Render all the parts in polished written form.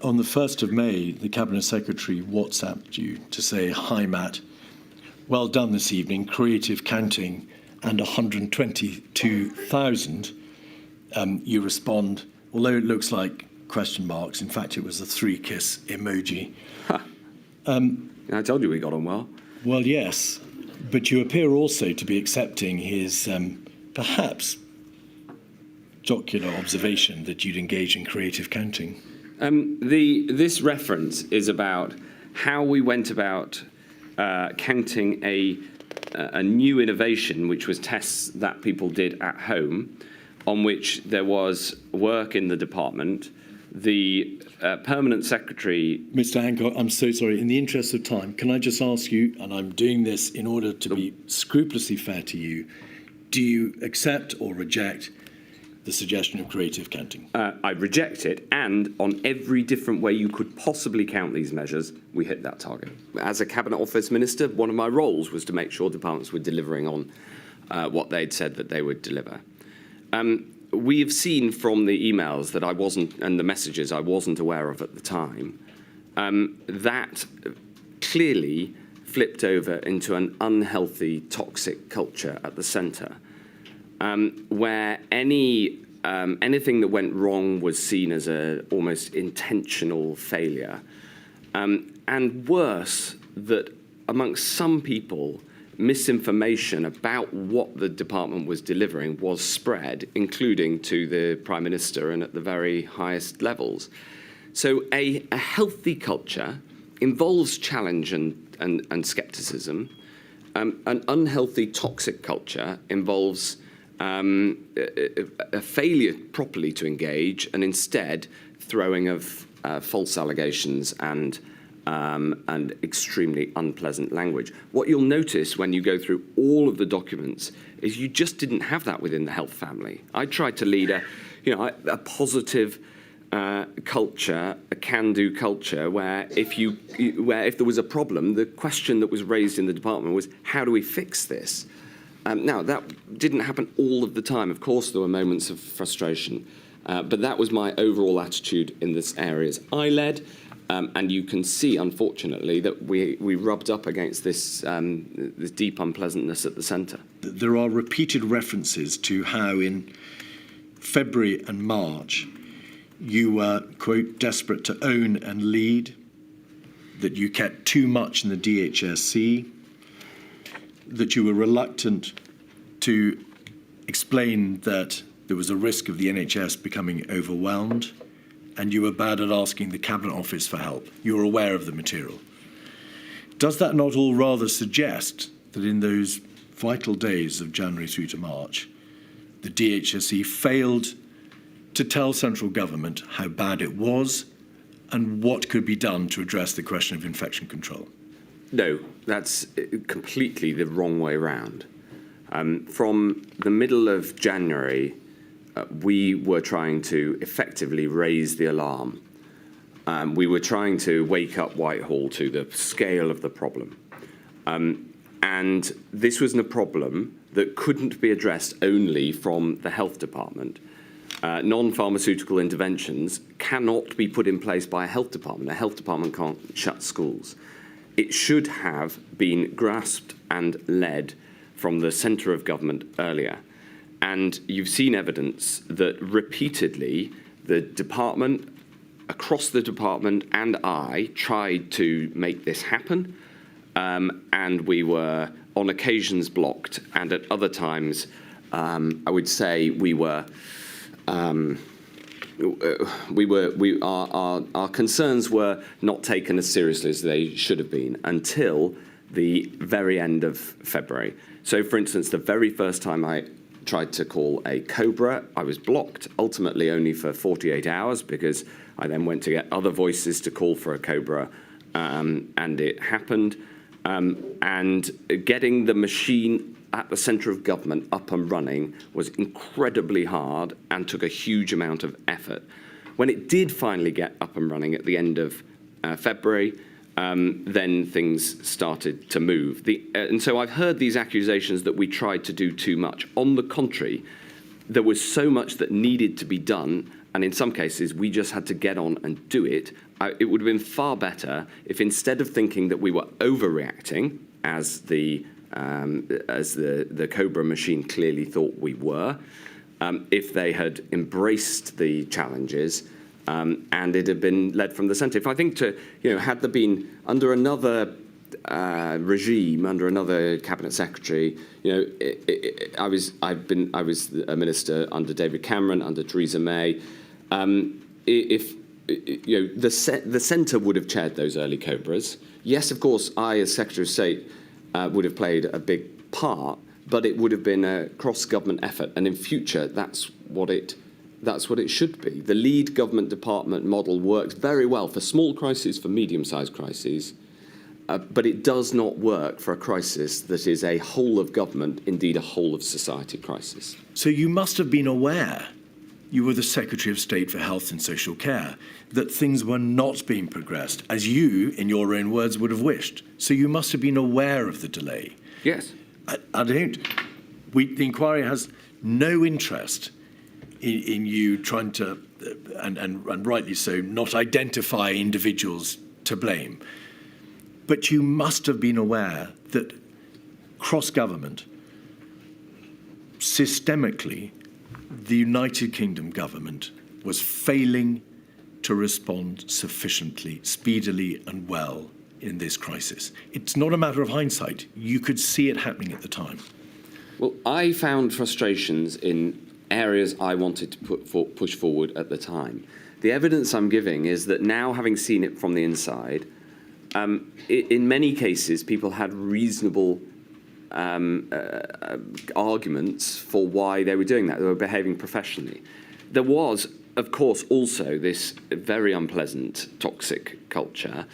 On the 1st of May, the Cabinet Secretary WhatsApped you to say, "Hi, Matt. Well done this evening. Creative counting and 122,000." You respond, although it looks like question marks, in fact, it was a 3-kiss emoji. I told you we got on well. Well, yes, but you appear also to be accepting his perhaps jocular observation that you'd engage in creative counting. This reference is about how we went about counting a new innovation, which was tests that people did at home, on which there was work in the department. The permanent secretary... Mr. Hancock, I'm so sorry. In the interest of time, can I just ask you, and I'm doing this in order to be scrupulously fair to you, do you accept or reject the suggestion of creative counting? I reject it, and on every different way you could possibly count these measures, we hit that target. As a Cabinet Office Minister, one of my roles was to make sure departments were delivering on what they'd said that they would deliver. We have seen from the emails that I wasn't, and the messages I wasn't aware of at the time, that clearly flipped over into an unhealthy, toxic culture at the centre, where anything that went wrong was seen as a almost intentional failure. And worse, that amongst some people, misinformation about what the department was delivering was spread, including to the Prime Minister and at the very highest levels. So a healthy culture involves challenge and scepticism. An unhealthy, toxic culture involves a failure properly to engage and instead throwing of false allegations and extremely unpleasant language. What you'll notice when you go through all of the documents is you just didn't have that within the health family. I tried to lead a positive culture, a can-do culture, where if there was a problem, the question that was raised in the department was, how do we fix this? Now, that didn't happen all of the time. Of course, there were moments of frustration, but that was my overall attitude in this areas I led. And you can see, unfortunately, that we rubbed up against this deep unpleasantness at the centre. There are repeated references to how in February and March you were, quote, desperate to own and lead, that you kept too much in the DHSC, that you were reluctant to explain that there was a risk of the NHS becoming overwhelmed, and you were bad at asking the Cabinet Office for help. You were aware of the material. Does that not all rather suggest that in those vital days of January through to March, the DHSC failed to tell central government how bad it was and what could be done to address the question of infection control? No, that's completely the wrong way round. From the middle of January, we were trying to effectively raise the alarm. We were trying to wake up Whitehall to the scale of the problem. And this was a problem that couldn't be addressed only from the health department. Non-pharmaceutical interventions cannot be put in place by a health department. A health department can't shut schools. It should have been grasped and led from the centre of government earlier. And you've seen evidence that repeatedly the department, across the department, and I tried to make this happen. And we were on occasions blocked, and at other times, I would say our concerns were not taken as seriously as they should have been until the very end of February. So, for instance, the very first time I tried to call a Cobra, I was blocked, ultimately only for 48 hours, because I then went to get other voices to call for a Cobra, and it happened. And getting the machine at the centre of government up and running was incredibly hard and took a huge amount of effort. When it did finally get up and running at the end of February, then things started to move. And so I've heard these accusations that we tried to do too much. On the contrary, there was so much that needed to be done and in some cases we just had to get on and do it. It would have been far better if, instead of thinking that we were overreacting, as the Cobra machine clearly thought we were, if they had embraced the challenges and it had been led from the centre. If I think had there been under another regime, under another cabinet secretary, I was a minister under David Cameron, under Theresa May. If the centre would have chaired those early Cobras, yes, of course, I as Secretary of State would have played a big part, but it would have been a cross-government effort, and in future, that's what it should be. The lead government department model works very well for small crises, for medium-sized crises, but it does not work for a crisis that is a whole of government, indeed a whole of society crisis. So you must have been aware, you were the Secretary of State for Health and Social Care, that things were not being progressed as you, in your own words, would have wished. So you must have been aware of the delay. Yes. I don't. The inquiry has no interest in you trying to, and rightly so, not identify individuals to blame. But you must have been aware that cross-government, systemically, the United Kingdom government was failing to respond sufficiently, speedily and well in this crisis. It's not a matter of hindsight. You could see it happening at the time. Well, I found frustrations in areas I wanted to push forward at the time. The evidence I'm giving is that now, having seen it from the inside, in many cases, people had reasonable arguments for why they were doing that. They were behaving professionally. There was, of course, also this very unpleasant, toxic culture.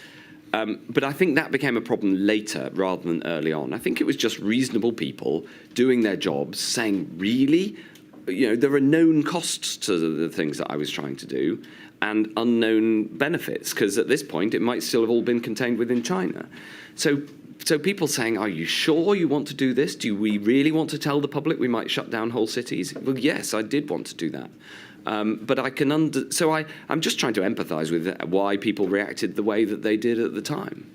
But I think that became a problem later rather than early on. I think it was just reasonable people doing their jobs, saying, really? There are known costs to the things that I was trying to do and unknown benefits, because at this point it might still have all been contained within China. So people saying, are you sure you want to do this? Do we really want to tell the public we might shut down whole cities? Well, yes, I did want to do that. But I can I'm just trying to empathise with why people reacted the way that they did at the time.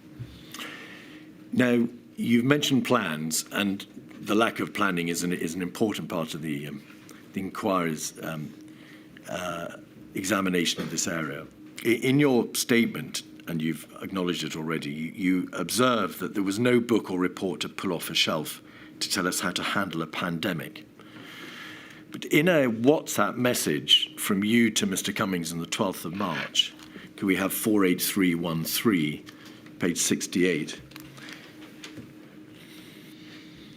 Now, you've mentioned plans, and the lack of planning is an important part of the inquiry's examination of this area. In your statement, and you've acknowledged it already, you observe that there was no book or report to pull off a shelf to tell us how to handle a pandemic. But in a WhatsApp message from you to Mr. Cummings on the 12th of March, can we have 48313, page 68?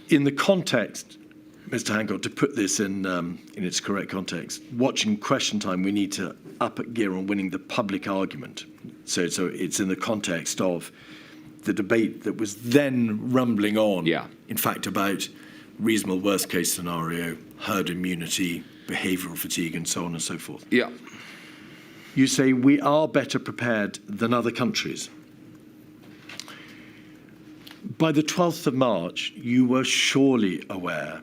In the context, Mr. Hancock, to put this in its correct context, watching Question Time, we need to up gear on winning the public argument. So it's in the context of the debate that was then rumbling on, in fact, about reasonable worst-case scenario, herd immunity, behavioural fatigue, and so on and so forth. Yeah. You say we are better prepared than other countries. By the 12th of March, you were surely aware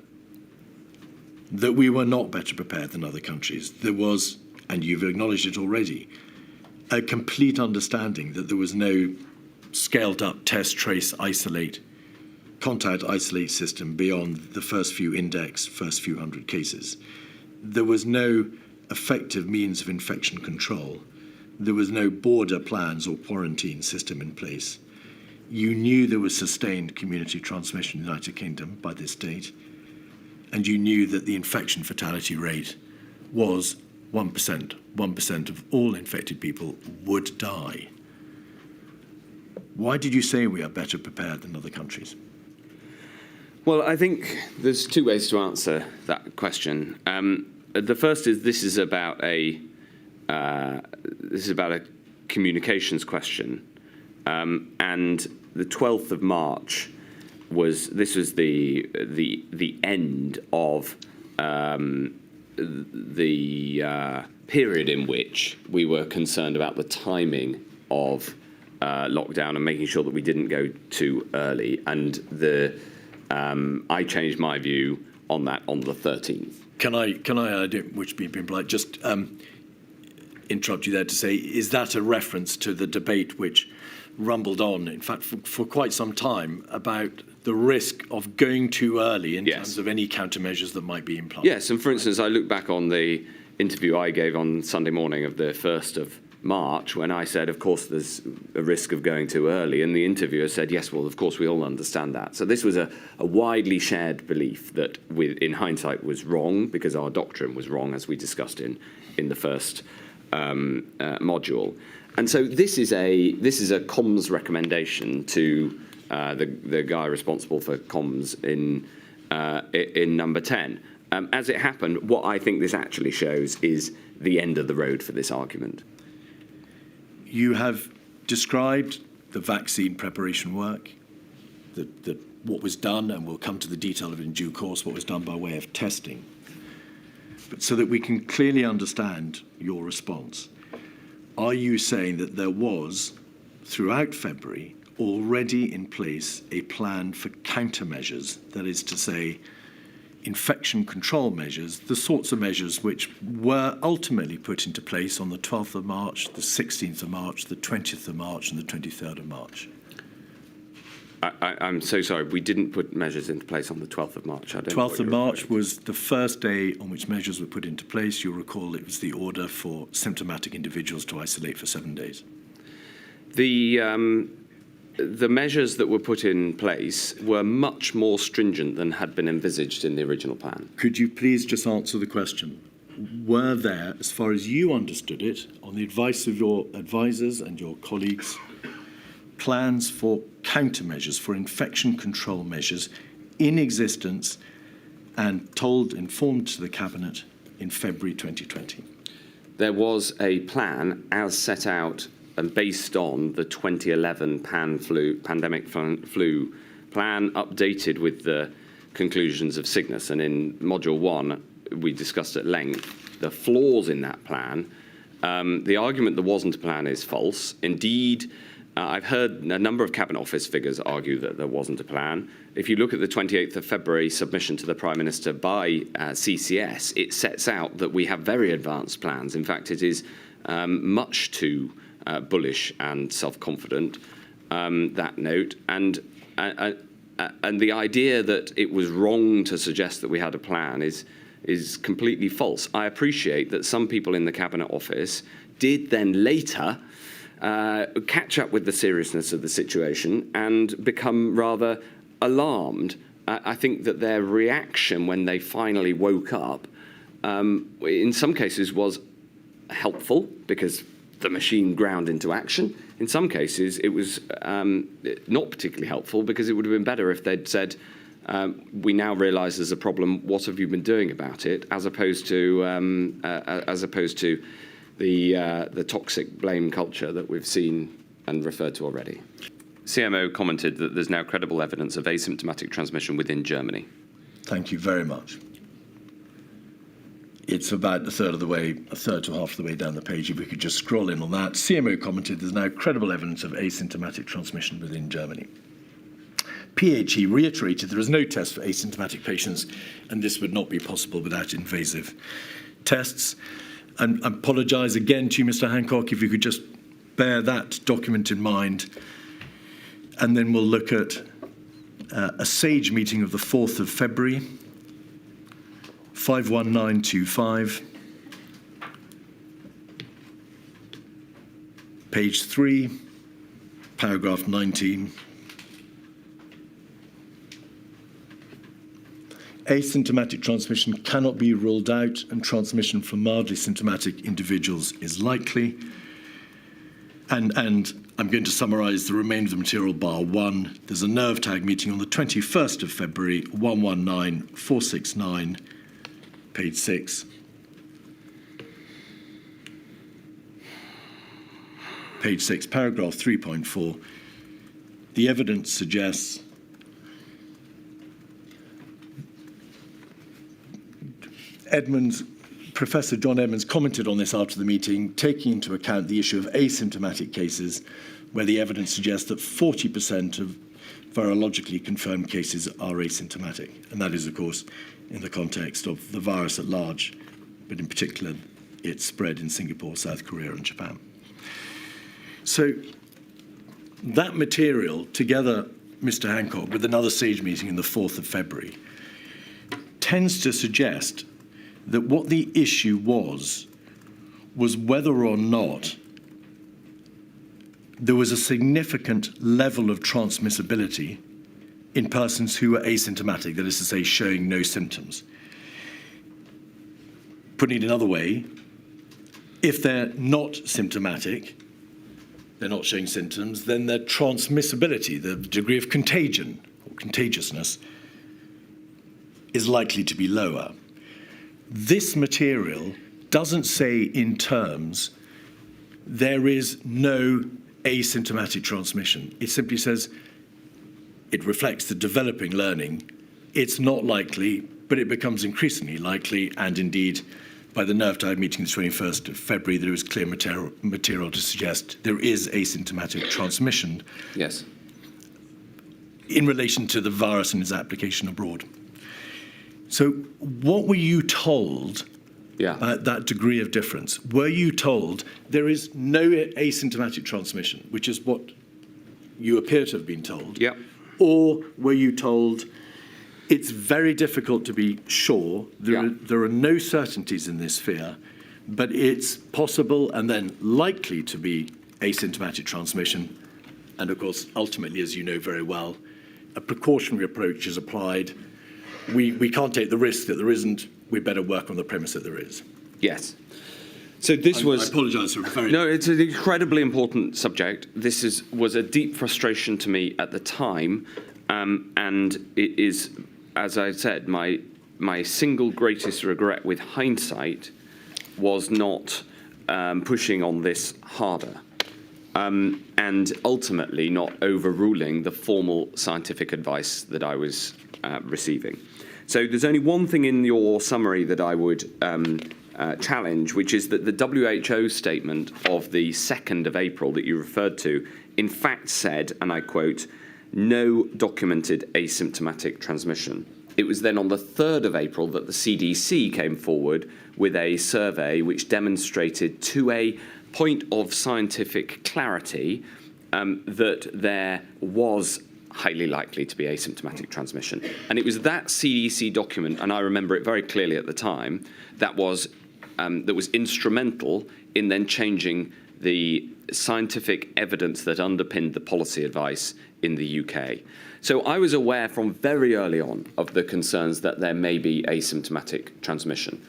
that we were not better prepared than other countries. There was, and you've acknowledged it already, a complete understanding that there was no scaled-up test, trace, isolate, contact isolate system beyond the first few hundred cases. There was no effective means of infection control. There was no border plans or quarantine system in place. You knew there was sustained community transmission in the United Kingdom by this date, and you knew that the infection fatality rate was 1%. 1% of all infected people would die. Why did you say we are better prepared than other countries? Well, I think there's two ways to answer that question. The first is this is about a communications question, and the 12th of March was the end of the period in which we were concerned about the timing of lockdown and making sure that we didn't go too early. And I changed my view on that on the 13th. Can I which being polite, just interrupt you there to say, is that a reference to the debate which rumbled on, in fact, for quite some time, about the risk of going too early in terms of any countermeasures that might be implied? Yes, and for instance, I look back on the interview I gave on Sunday morning of the 1st of March, when I said, of course, there's a risk of going too early, and the interviewer said, yes, well, of course, we all understand that. So this was a widely shared belief that, in hindsight, was wrong, because our doctrine was wrong, as we discussed in the first module. And so this is a comms recommendation to the guy responsible for comms in number 10. As it happened, what I think this actually shows is the end of the road for this argument. You have described the vaccine preparation work, what was done, and we'll come to the detail of it in due course, what was done by way of testing. But so that we can clearly understand your response, are you saying that there was, throughout February, already in place a plan for countermeasures, that is to say, infection control measures, the sorts of measures which were ultimately put into place on the 12th of March, the 16th of March, the 20th of March, and the 23rd of March? I'm so sorry, we didn't put measures into place on the 12th of March. 12th of March was the first day on which measures were put into place. You'll recall it was the order for symptomatic individuals to isolate for 7 days. The measures that were put in place were much more stringent than had been envisaged in the original plan. Could you please just answer the question? Were there, as far as you understood it, on the advice of your advisors and your colleagues, plans for countermeasures, for infection control measures in existence and informed to the Cabinet in February 2020? There was a plan as set out and based on the 2011 pandemic flu plan, updated with the conclusions of Cygnus. And in Module 1, we discussed at length the flaws in that plan. The argument there wasn't a plan is false. Indeed, I've heard a number of Cabinet Office figures argue that there wasn't a plan. If you look at the 28th of February submission to the Prime Minister by CCS, it sets out that we have very advanced plans. In fact, it is much too bullish and self-confident, that note. And the idea that it was wrong to suggest that we had a plan is completely false. I appreciate that some people in the Cabinet Office did then later catch up with the seriousness of the situation and become rather alarmed. I think that their reaction when they finally woke up, in some cases, was helpful because the machine ground into action. In some cases, it was not particularly helpful because it would have been better if they'd said, we now realise there's a problem, what have you been doing about it, as opposed to the toxic blame culture that we've seen and referred to already. CMO commented that there's now credible evidence of asymptomatic transmission within Germany. Thank you very much. It's about a third to half of the way down the page. If we could just scroll in on that. CMO commented there's now credible evidence of asymptomatic transmission within Germany. PHE reiterated there is no test for asymptomatic patients, and this would not be possible without invasive tests. And I apologise again to you, Mr. Hancock, if you could just bear that document in mind. And then we'll look at a SAGE meeting of the 4th of February, 51925, page 3, paragraph 19. Asymptomatic transmission cannot be ruled out, and transmission from mildly symptomatic individuals is likely. And I'm going to summarise the remainder of the material bar 1. There's a nerve tag meeting on the 21st of February, 119469, page 6. Page 6, paragraph 3.4. The evidence suggests Professor John Edmonds commented on this after the meeting, taking into account the issue of asymptomatic cases, where the evidence suggests that 40% of virologically confirmed cases are asymptomatic. And that is, of course, in the context of the virus at large, but in particular, it spread in Singapore, South Korea, and Japan. So that material, together, Mr. Hancock, with another SAGE meeting in the 4th of February, tends to suggest that what the issue was whether or not there was a significant level of transmissibility in persons who were asymptomatic, that is to say, showing no symptoms. Putting it another way, if they're not symptomatic, they're not showing symptoms, then their transmissibility, the degree of contagion or contagiousness, is likely to be lower. This material doesn't say in terms there is no asymptomatic transmission. It simply says it reflects the developing learning. It's not likely, but it becomes increasingly likely, and indeed, by the nerve tide meeting the 21st of February, there was clear material to suggest there is asymptomatic transmission. Yes. In relation to the virus and its application abroad. So what were you told at that degree of difference? Were you told there is no asymptomatic transmission, which is what you appear to have been told? Yeah. Or were you told it's very difficult to be sure, there are no certainties in this sphere, but it's possible and then likely to be asymptomatic transmission. And of course, ultimately, as you know very well, a precautionary approach is applied. We can't take the risk that there isn't. We better work on the premise that there is. Yes. So this I apologise for very... No, it's an incredibly important subject. This was a deep frustration to me at the time, and it is, as I said, my single greatest regret with hindsight was not pushing on this harder, and ultimately not overruling the formal scientific advice that I was receiving. So there's only one thing in your summary that I would challenge, which is that the WHO statement of the 2nd of April that you referred to, in fact said, and I quote, "no documented asymptomatic transmission." It was then on the 3rd of April that the CDC came forward with a survey which demonstrated to a point of scientific clarity that there was highly likely to be asymptomatic transmission. And it was that CDC document, and I remember it very clearly at the time, that was instrumental in then changing the scientific evidence that underpinned the policy advice in the UK. So I was aware from very early on of the concerns that there may be asymptomatic transmission.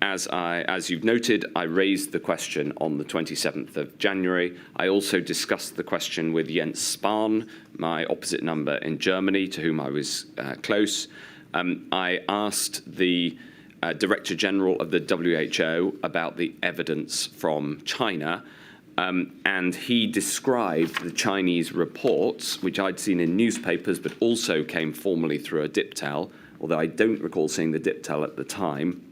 As you've noted, I raised the question on the 27th of January. I also discussed the question with Jens Spahn, my opposite number in Germany, to whom I was close. I asked the Director General of the WHO about the evidence from China, and he described the Chinese reports, which I'd seen in newspapers, but also came formally through a diptel, although I don't recall seeing the diptel at the time.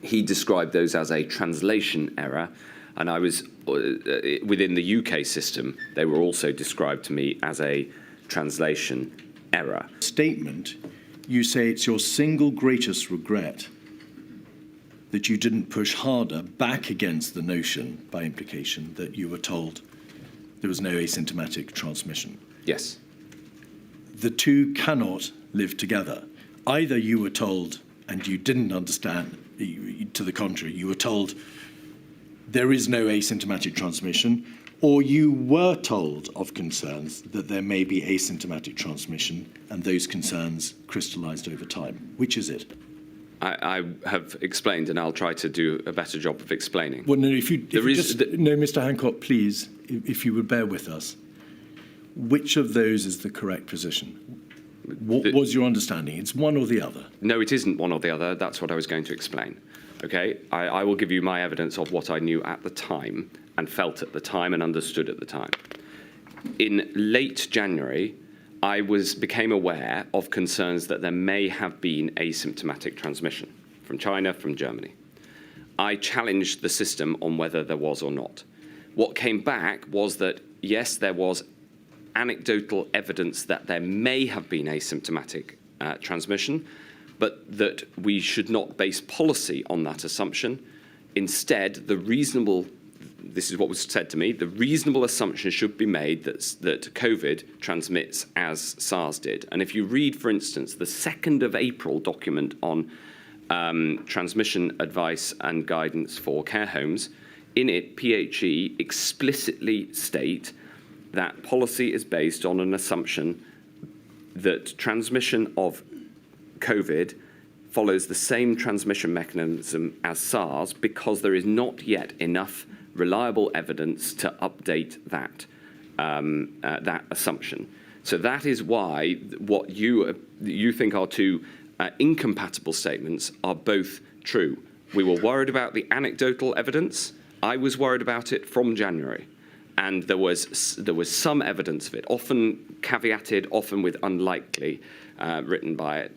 He described those as a translation error, and I was within the UK system, they were also described to me as a translation error. Statement, you say it's your single greatest regret that you didn't push harder back against the notion, by implication, that you were told there was no asymptomatic transmission. Yes. The two cannot live together. Either you were told and you didn't understand, to the contrary, you were told there is no asymptomatic transmission, or you were told of concerns that there may be asymptomatic transmission, and those concerns crystallized over time. Which is it? I have explained, and I'll try to do a better job of explaining. Well, no, no, Mr. Hancock, please, if you would bear with us, which of those is the correct position? What was your understanding? It's one or the other? No, it isn't one or the other. That's what I was going to explain. Okay, I will give you my evidence of what I knew at the time and felt at the time and understood at the time. In late January, I became aware of concerns that there may have been asymptomatic transmission from China, from Germany. I challenged the system on whether there was or not. What came back was that, yes, there was anecdotal evidence that there may have been asymptomatic transmission, but that we should not base policy on that assumption. instead, this is what was said to me, the reasonable assumption should be made that COVID transmits as SARS did. And if you read, for instance, the 2nd of April document on transmission advice and guidance for care homes, in it, PHE explicitly state that policy is based on an assumption that transmission of COVID follows the same transmission mechanism as SARS because there is not yet enough reliable evidence to update that assumption. So that is why what you think are two incompatible statements are both true. We were worried about the anecdotal evidence. I was worried about it from January. And there was some evidence of it, often caveated, often with unlikely written by it.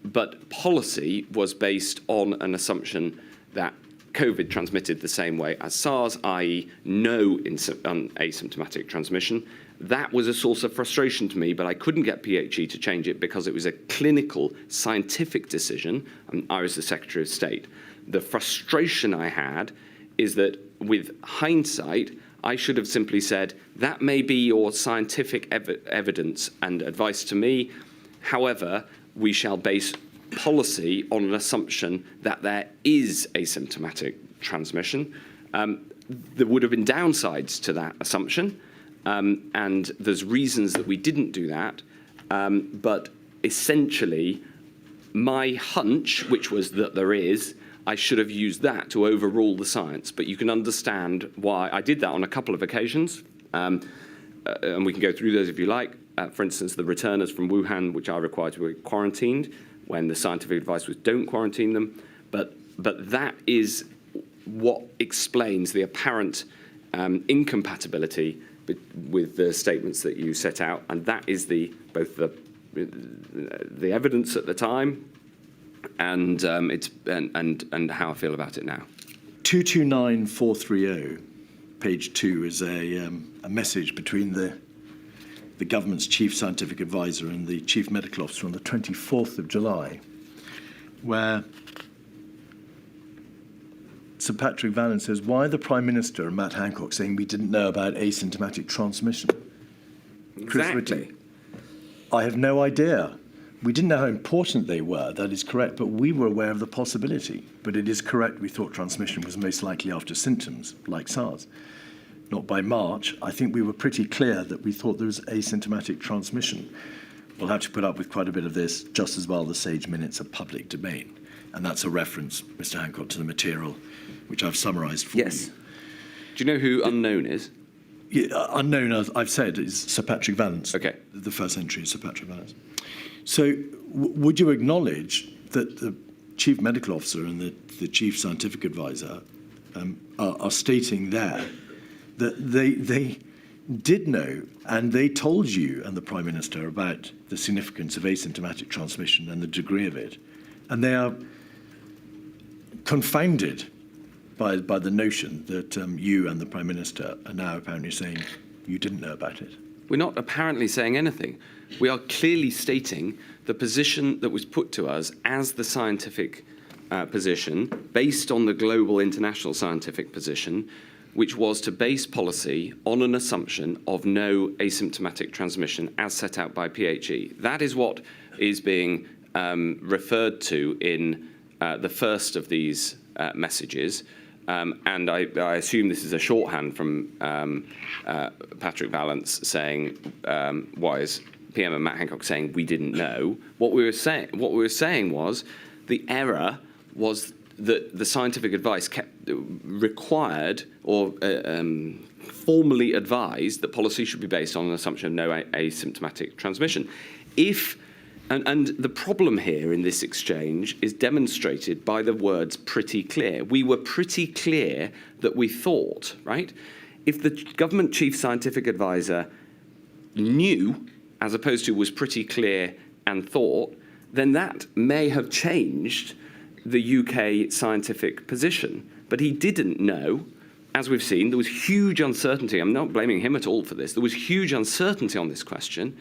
But policy was based on an assumption that COVID transmitted the same way as SARS, i.e. no asymptomatic transmission. That was a source of frustration to me, but I couldn't get PHE to change it because it was a clinical, scientific decision, and I was the Secretary of State. The frustration I had is that with hindsight, I should have simply said, that may be your scientific evidence and advice to me. However, we shall base policy on an assumption that there is asymptomatic transmission. There would have been downsides to that assumption, and there's reasons that we didn't do that. But essentially, my hunch, which was that there is, I should have used that to overrule the science. But you can understand why I did that on a couple of occasions, and we can go through those if you like. For instance, the returners from Wuhan, which are required to be quarantined, when the scientific advice was don't quarantine them. But that is what explains the apparent incompatibility with the statements that you set out, and that is both the evidence at the time and how I feel about it now. 229430, page 2, is a message between the government's chief scientific advisor and the chief medical officer on the 24th of July, where Sir Patrick Vallon says, why the Prime Minister and Matt Hancock saying we didn't know about asymptomatic transmission? Chris Ritty, I have no idea. We didn't know how important they were, that is correct, but we were aware of the possibility. But it is correct, we thought transmission was most likely after symptoms, like SARS. Not by March. I think we were pretty clear that we thought there was asymptomatic transmission. We'll have to put up with quite a bit of this, just as well the Sage minutes are public domain. And that's a reference, Mr. Hancock, to the material which I've summarised for you. Yes. Do you know who unknown is? Yeah, unknown, as I've said, is Sir Patrick Vallance. Okay. The first entry is Sir Patrick Vallance. So would you acknowledge that the Chief Medical Officer and the Chief Scientific Advisor are stating there that they did know and they told you and the Prime Minister about the significance of asymptomatic transmission and the degree of it, and they are confounded by the notion that you and the Prime Minister are now apparently saying you didn't know about it? We're not apparently saying anything. We are clearly stating the position that was put to us as the scientific position, based on the global international scientific position, which was to base policy on an assumption of no asymptomatic transmission as set out by PHE. That is what is being referred to in the first of these messages. And I assume this is a shorthand from Patrick Vallance saying, why is PM and Matt Hancock saying we didn't know? What we were saying was the error was that the scientific advice required or formally advised that policy should be based on an assumption of no asymptomatic transmission. And the problem here in this exchange is demonstrated by the words pretty clear. We were pretty clear that we thought, right? If the government chief scientific advisor knew, as opposed to was pretty clear and thought, then that may have changed the UK scientific position. But he didn't know. As we've seen, there was huge uncertainty. I'm not blaming him at all for this. There was huge uncertainty on this question.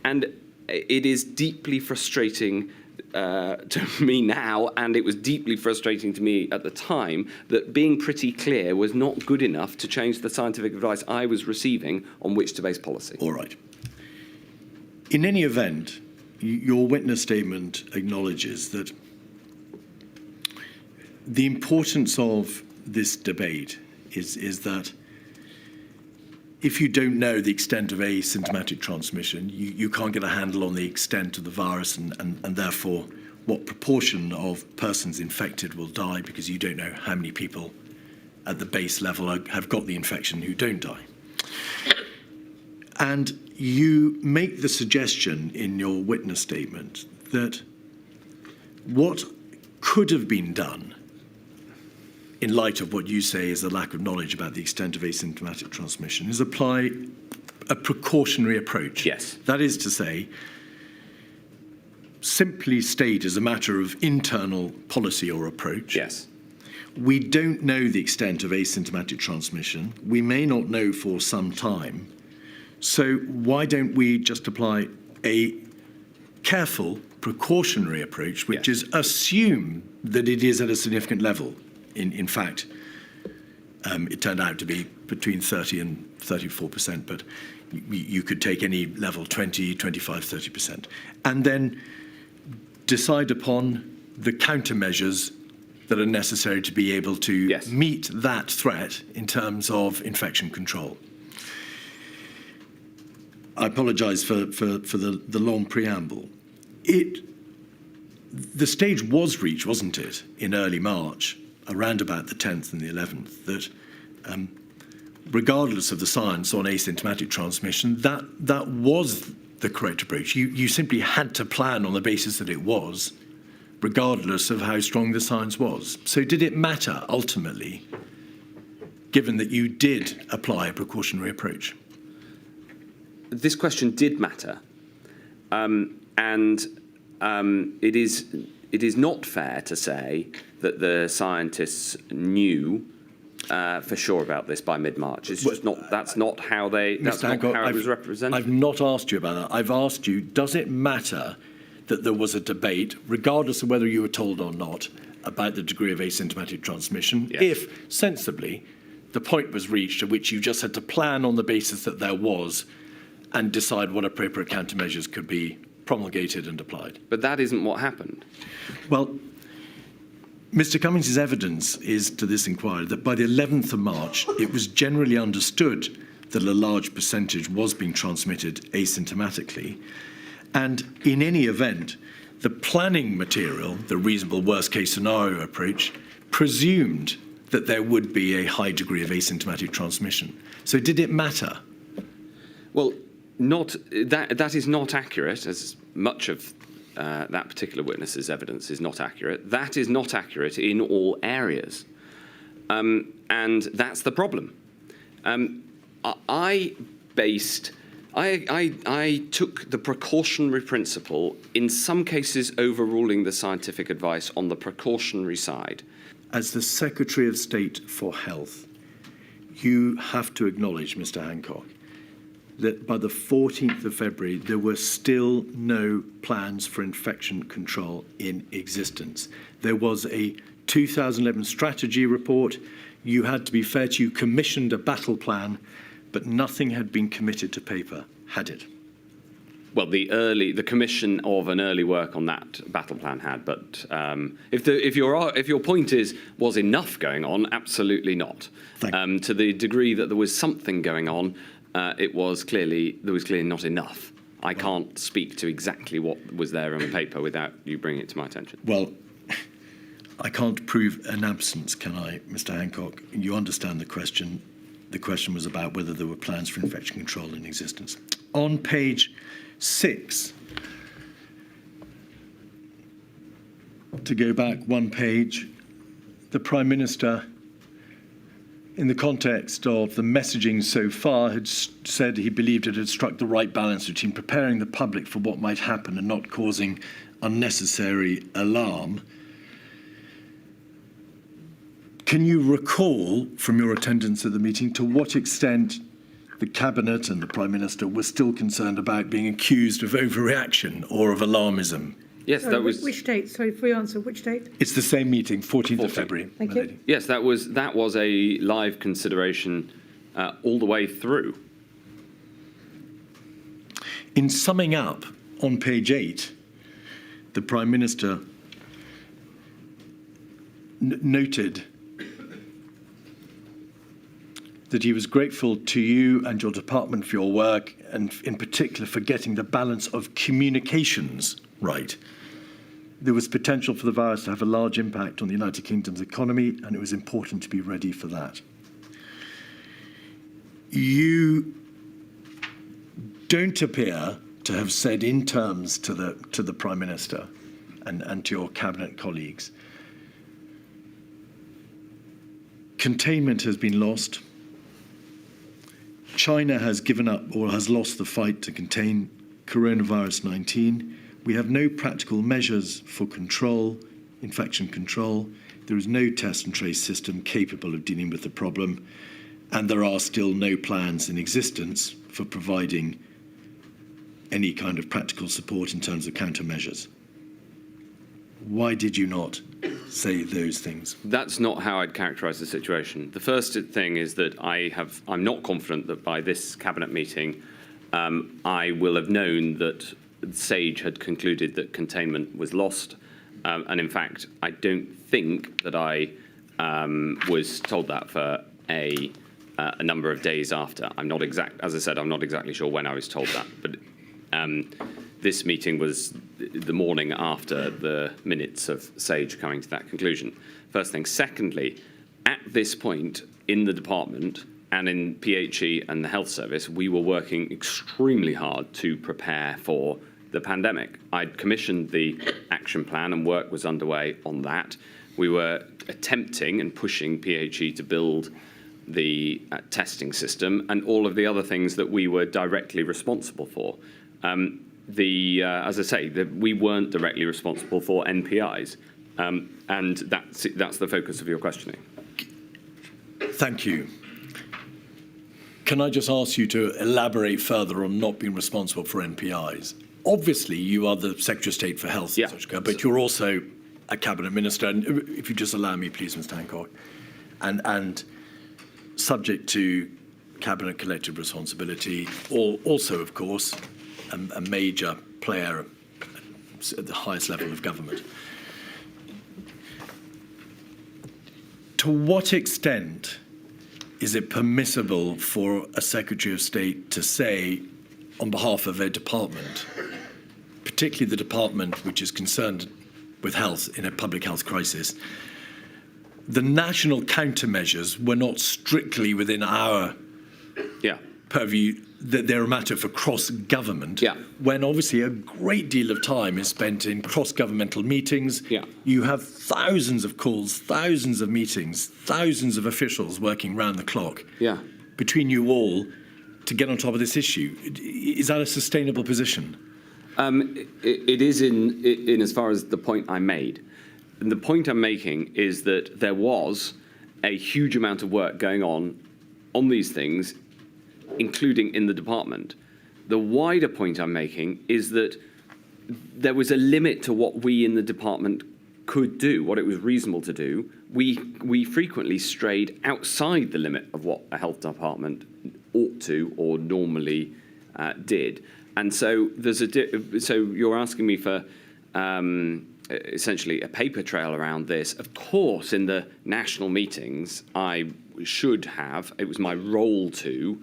And it is deeply frustrating to me now, and it was deeply frustrating to me at the time, that being pretty clear was not good enough to change the scientific advice I was receiving on which to base policy. All right. In any event, your witness statement acknowledges that the importance of this debate is that if you don't know the extent of asymptomatic transmission, you can't get a handle on the extent of the virus and therefore what proportion of persons infected will die, because you don't know how many people at the base level have got the infection who don't die. And you make the suggestion in your witness statement that what could have been done in light of what you say is the lack of knowledge about the extent of asymptomatic transmission, is apply a precautionary approach. Yes. That is to say, simply state as a matter of internal policy or approach. Yes. We don't know the extent of asymptomatic transmission. We may not know for some time. So why don't we just apply a careful precautionary approach, which is assume that it is at a significant level. In fact, it turned out to be between 30 and 34%, but you could take any level, 20, 25, 30%, and then decide upon the countermeasures that are necessary to be able to meet that threat in terms of infection control. I apologise for the long preamble. The stage was reached, wasn't it, in early March, around about the 10th and the 11th, that regardless of the science on asymptomatic transmission, that was the correct approach. You simply had to plan on the basis that it was, regardless of how strong the science was. So did it matter, ultimately, given that you did apply a precautionary approach? This question did matter, and it is not fair to say that the scientists knew for sure about this by mid-March. It's just not. That's not how they. That's not how it was represented. I've not asked you about that. I've asked you: does it matter that there was a debate, regardless of whether you were told or not, about the degree of asymptomatic transmission? Yes. If sensibly, the point was reached at which you just had to plan on the basis that there was, and decide what appropriate countermeasures could be promulgated and applied. But that isn't what happened. Well, Mr. Cummings' evidence is to this inquiry that by the 11th of March, it was generally understood that a large percentage was being transmitted asymptomatically. And in any event, the planning material, the reasonable worst-case scenario approach, presumed that there would be a high degree of asymptomatic transmission. So did it matter? Well, that is not accurate, as much of that particular witness's evidence is not accurate. That is not accurate in all areas. And that's the problem. I took the precautionary principle, in some cases overruling the scientific advice on the precautionary side. As the Secretary of State for Health, you have to acknowledge, Mr. Hancock, that by the 14th of February, there were still no plans for infection control in existence. There was a 2011 strategy report. You had to be fair to you, commissioned a battle plan, but nothing had been committed to paper, had it? Well, the commission of an early work on that battle plan had, but if your point is, was enough going on, absolutely not. To the degree that there was something going on, there was clearly not enough. I can't speak to exactly what was there on the paper without you bringing it to my attention. Well, I can't prove an absence, can I, Mr. Hancock? You understand the question. The question was about whether there were plans for infection control in existence. On page 6, to go back one page, the Prime Minister, in the context of the messaging so far, had said he believed it had struck the right balance between preparing the public for what might happen and not causing unnecessary alarm. Can you recall from your attendance at the meeting to what extent the Cabinet and the Prime Minister were still concerned about being accused of overreaction or of alarmism Yes, Sorry, that was. Which date? Sorry, for your answer. Which date? It's the same meeting, 14th of February. Thank my you. lady. Yes, that was a live consideration all the way through. In summing up, on page 8, the Prime Minister noted that he was grateful to you and your department for your work, and in particular for getting the balance of communications right. There was potential for the virus to have a large impact on the United Kingdom's economy, and it was important to be ready for that. You don't appear to have said in terms to the Prime Minister and to your cabinet colleagues, containment has been lost. China has given up or has lost the fight to contain coronavirus 19. We have no practical measures for control, infection control. There is no test and trace system capable of dealing with the problem. And there are still no plans in existence for providing any kind of practical support in terms of countermeasures. Why did you not say those things? That's not how I'd characterise the situation. The first thing is that I'm not confident that by this cabinet meeting I will have known that SAGE had concluded that containment was lost. And in fact, I don't think that I was told that for a number of days after. As I said, I'm not exactly sure when I was told that, but this meeting was the morning after the minutes of SAGE coming to that conclusion. First thing. Secondly, at this point in the department and in PHE and the health service, we were working extremely hard to prepare for the pandemic. I'd commissioned the action plan and work was underway on that. We were attempting and pushing PHE to build the testing system and all of the other things that we were directly responsible for. As I say, we weren't directly responsible for NPIs, and that's the focus of your questioning. Thank you. Can I just ask you to elaborate further on not being responsible for NPIs? Obviously, you are the Secretary of State for Health, yeah. But you're also a cabinet minister. And if you just allow me, please, Mr. Hancock, and subject to cabinet collective responsibility, or also, of course, a major player at the highest level of government. To what extent is it permissible for a Secretary of State to say, on behalf of a department, particularly the department which is concerned with health in a public health crisis, the national countermeasures were not strictly within our purview, that they're a matter for cross-government, when obviously a great deal of time is spent in cross-governmental meetings. You have thousands of calls, thousands of meetings, thousands of officials working round the clock between you all to get on top of this issue. Is that a sustainable position? It is in as far as the point I made. And the point I'm making is that there was a huge amount of work going on these things, including in the department. The wider point I'm making is that there was a limit to what we in the department could do, what it was reasonable to do. We frequently strayed outside the limit of what a health department ought to or normally did. And so so you're asking me for essentially a paper trail around this. Of course, in the national meetings, I should have, it was my role to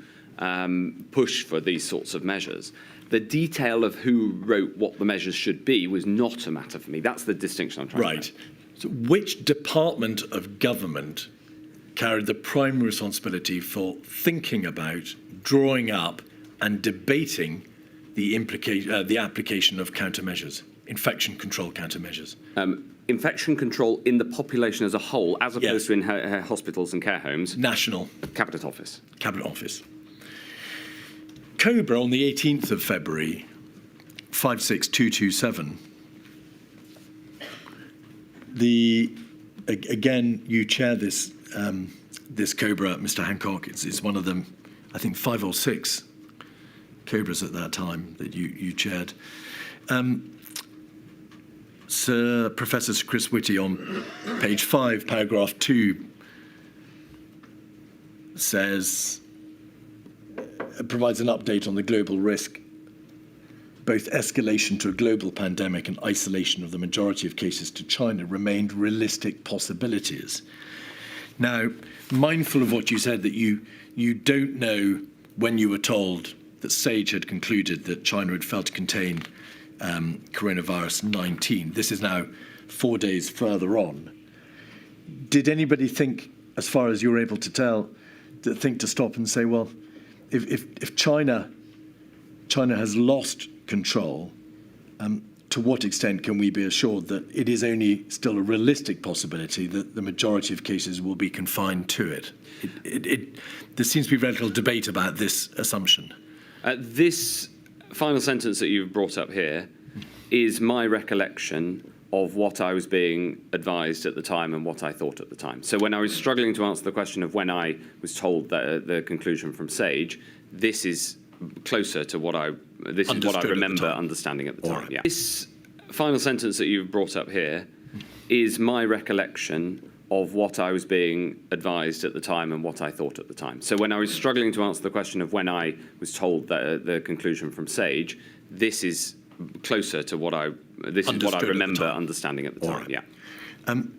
push for these sorts of measures. The detail of who wrote what the measures should be was not a matter for me. That's the distinction I'm trying to make. So which department of government carried the primary responsibility for thinking about, drawing up and debating the application of countermeasures, infection control countermeasures? Infection control in the population as a whole, as opposed to in hospitals and care homes. National. Cabinet Office. Cabinet Office. Cobra on the 18th of February, 56227. Again, you chair this Cobra, Mr. Hancock. It's one of them, I think 5 or 6 Cobras at that time that you chaired. Sir Professor Chris Whitty on page 5, paragraph 2, provides an update on the global risk, both escalation to a global pandemic and isolation of the majority of cases to China remained realistic possibilities. Now, mindful of what you said, that you don't know when you were told that SAGE had concluded that China had failed to contain coronavirus 19. This is now 4 days further on. Did anybody think, as far as you're able to tell, to stop and say, well, if China has lost control, to what extent can we be assured that it is only still a realistic possibility that the majority of cases will be confined to it? There seems to be very little debate about this assumption. This final sentence that you've brought up here is my recollection of what I was being advised at the time and what I thought at the time. So when I was struggling to answer the question of when I was told that the conclusion from SAGE, this is closer to what I remember understanding at the time. Right. Yeah. This final sentence that you've brought up here is my recollection of what I was being advised at the time and what I thought at the time. So when I was struggling to answer the question of when I was told that the conclusion from SAGE, this is closer to what I remember understanding at the time. Right. Yeah. On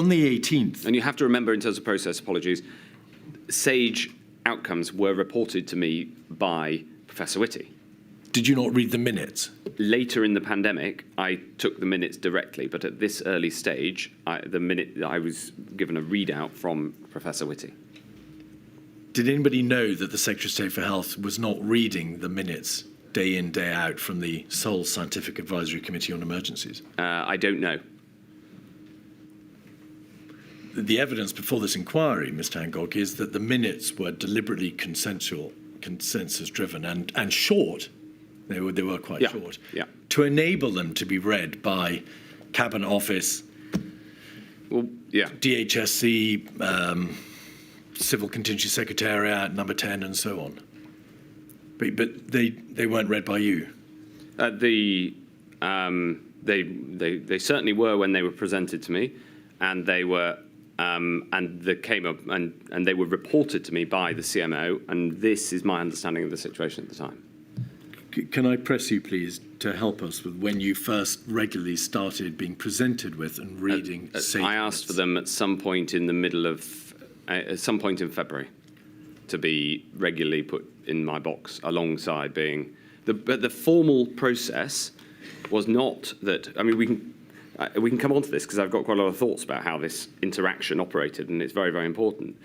the 18th, And you have to remember, in terms of process, apologies, SAGE outcomes were reported to me by Professor Whitty. did you not read the minutes? Later in the pandemic, I took the minutes directly, but at this early stage, I was given a readout from Professor Whitty. Did anybody know that the Secretary of State for Health was not reading the minutes day in, day out from the sole Scientific Advisory Committee on Emergencies? I don't know. The evidence before this inquiry, Mr. Hancock, is that the minutes were deliberately consensus-driven and short. They were quite short. Yeah. To enable them to be read by Cabinet Office, Well, yeah. DHSC, Civil Contingency Secretariat, Number 10, and so on. But they weren't read by you. They certainly were when they were presented to me, and they were and they came up and they were reported to me by the CMO, and this is my understanding of the situation at the time. Can I press you, please, to help us with when you first regularly started being presented with and reading SAGE? I asked for them at some point in the middle of, at some point in February, to be regularly put in my box alongside being the formal process was not that. I mean, we can come on to this because I've got quite a lot of thoughts about how this interaction operated, and it's very, very important.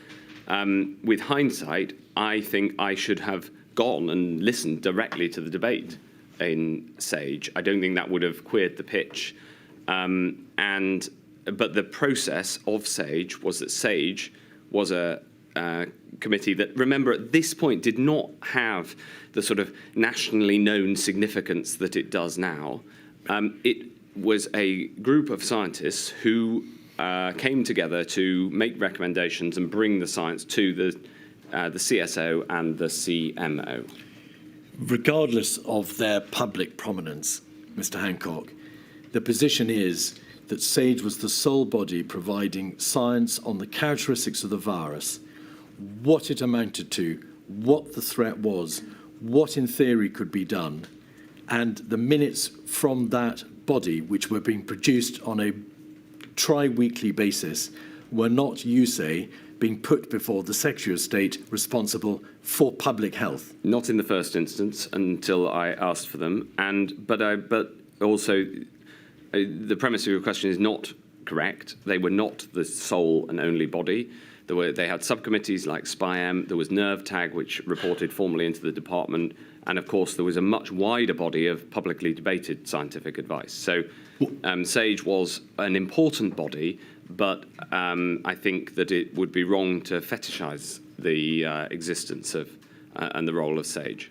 With hindsight, I think I should have gone and listened directly to the debate in SAGE. I don't think that would have queered the pitch. But the process of SAGE was that SAGE was a committee that, remember, at this point did not have the sort of nationally known significance that it does now. It was a group of scientists who came together to make recommendations and bring the science to the CSO and the CMO. Regardless of their public prominence, Mr. Hancock, the position is that SAGE was the sole body providing science on the characteristics of the virus, what it amounted to, what the threat was, what in theory could be done, and the minutes from that body, which were being produced on a tri-weekly basis, were not, you say, being put before the Secretary of State responsible for public health. Not in the first instance until I asked for them, but also the premise of your question is not correct. They were not the sole and only body. They had subcommittees like SPIAM. There was NERVTAG, which reported formally into the department, and of course there was a much wider body of publicly debated scientific advice. So SAGE was an important body, but I think that it would be wrong to fetishize the existence of and the role of SAGE.